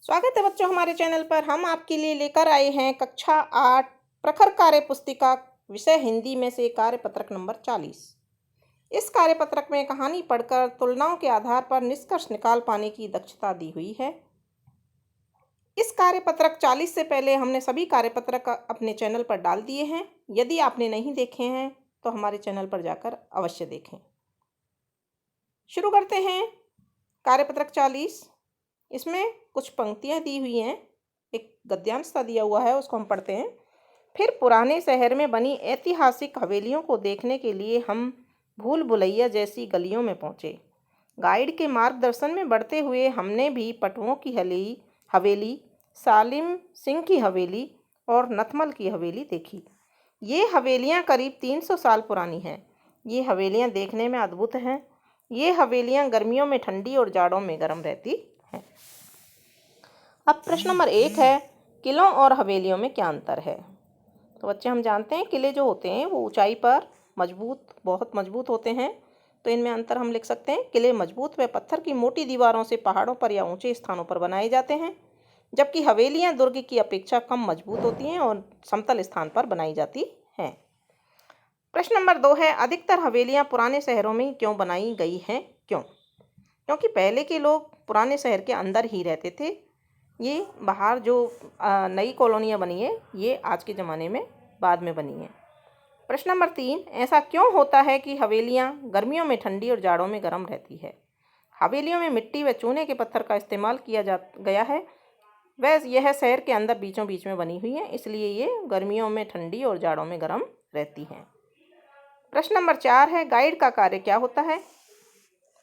स्वागत है बच्चों हमारे चैनल पर। हम आपके लिए लेकर आए हैं कक्षा 8 प्रखर कार्य पुस्तिका विषय हिंदी में से कार्यपत्रक नंबर 40। इस कार्यपत्रक में कहानी पढ़कर तुलनाओं के आधार पर निष्कर्ष निकाल पाने की दक्षता दी हुई है। इस कार्यपत्रक 40 से पहले हमने सभी कार्यपत्रक अपने चैनल पर डाल दिए हैं। यदि आपने नहीं देखे हैं तो हमारे चैनल पर जाकर अवश्य देखें। शुरू करते हैं कार्यपत्रक 40। इसमें कुछ पंक्तियां दी हुई हैं, एक गद्यांश सा दिया हुआ है, उसको हम पढ़ते हैं। फिर पुराने शहर में बनी ऐतिहासिक हवेलियों को देखने के लिए हम भूल भुलैया जैसी गलियों में पहुंचे। गाइड के मार्गदर्शन में बढ़ते हुए हमने भी पटुओं की हवेली, सालिम सिंह की हवेली और नथमल की हवेली देखी। ये हवेलियां करीब 300 साल पुरानी हैं। ये हवेलियां देखने में अद्भुत हैं। ये हवेलियां गर्मियों में ठंडी और जाड़ों में गर्म रहती हैं। अब प्रश्न नंबर 1 है, किलों और हवेलियों में क्या अंतर है। तो बच्चे हम जानते हैं किले जो होते हैं वो ऊंचाई पर बहुत मजबूत होते हैं। तो इनमें अंतर हम लिख सकते हैं, किले मजबूत व पत्थर की मोटी दीवारों से पहाड़ों पर या ऊंचे स्थानों पर बनाए जाते हैं, जबकि हवेलियां दुर्ग की अपेक्षा कम मजबूत होती हैं और समतल स्थान पर बनाई जाती हैं। प्रश्न नंबर 2 है, अधिकतर हवेलियां पुराने शहरों में क्यों बनाई गई हैं, क्यों। क्योंकि पहले के लोग पुराने शहर के अंदर ही रहते थे। ये बाहर जो नई कॉलोनियाँ बनी है ये आज के ज़माने में बाद में बनी है। प्रश्न नंबर 3, ऐसा क्यों होता है कि हवेलियाँ गर्मियों में ठंडी और जाड़ों में गर्म रहती है। हवेलियों में मिट्टी व चूने के पत्थर का इस्तेमाल किया गया है। वह यह शहर के अंदर बीचों बीच में बनी हुई है, इसलिए ये गर्मियों में ठंडी और जाड़ों में गर्म रहती हैं। प्रश्न नंबर 4 है, गाइड का कार्य क्या होता है।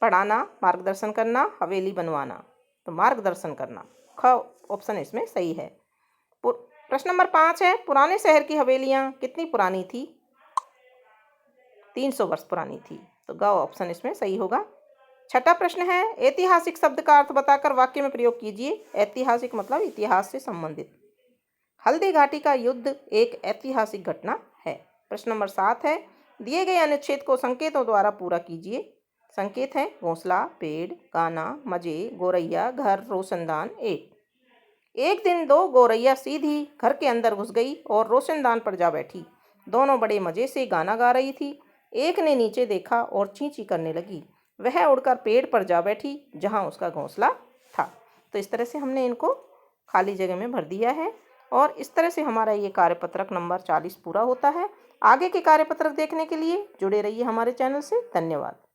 पढ़ाना, मार्गदर्शन करना, हवेली बनवाना। तो मार्गदर्शन करना, ख ऑप्शन इसमें सही है। प्रश्न नंबर 5 है, पुराने शहर की हवेलियां कितनी पुरानी थी। 300 वर्ष पुरानी थी। तो ग ऑप्शन इसमें सही होगा। छठा प्रश्न है, ऐतिहासिक शब्द का अर्थ बताकर वाक्य में प्रयोग कीजिए। ऐतिहासिक मतलब इतिहास से संबंधित। हल्दी घाटी का युद्ध एक ऐतिहासिक घटना है। प्रश्न नंबर 7 है, दिए गए अनुच्छेद को संकेतों द्वारा पूरा कीजिए। संकेत हैं घोंसला, पेड़, गाना, मजे, गोरैया, घर, रोशनदान, एक दिन 2 गोरैया सीधी घर के अंदर घुस गई और रोशनदान पर जा बैठी। दोनों बड़े मजे से गाना गा रही थी। एक ने नीचे देखा और चींची करने लगी। वह उड़कर पेड़ पर जा बैठी जहां उसका घोंसला था। तो इस तरह से हमने इनको खाली जगह में भर दिया है और इस तरह से हमारा ये कार्यपत्रक नंबर 40 पूरा होता है। आगे के कार्यपत्रक देखने के लिए जुड़े रहिए हमारे चैनल से। धन्यवाद।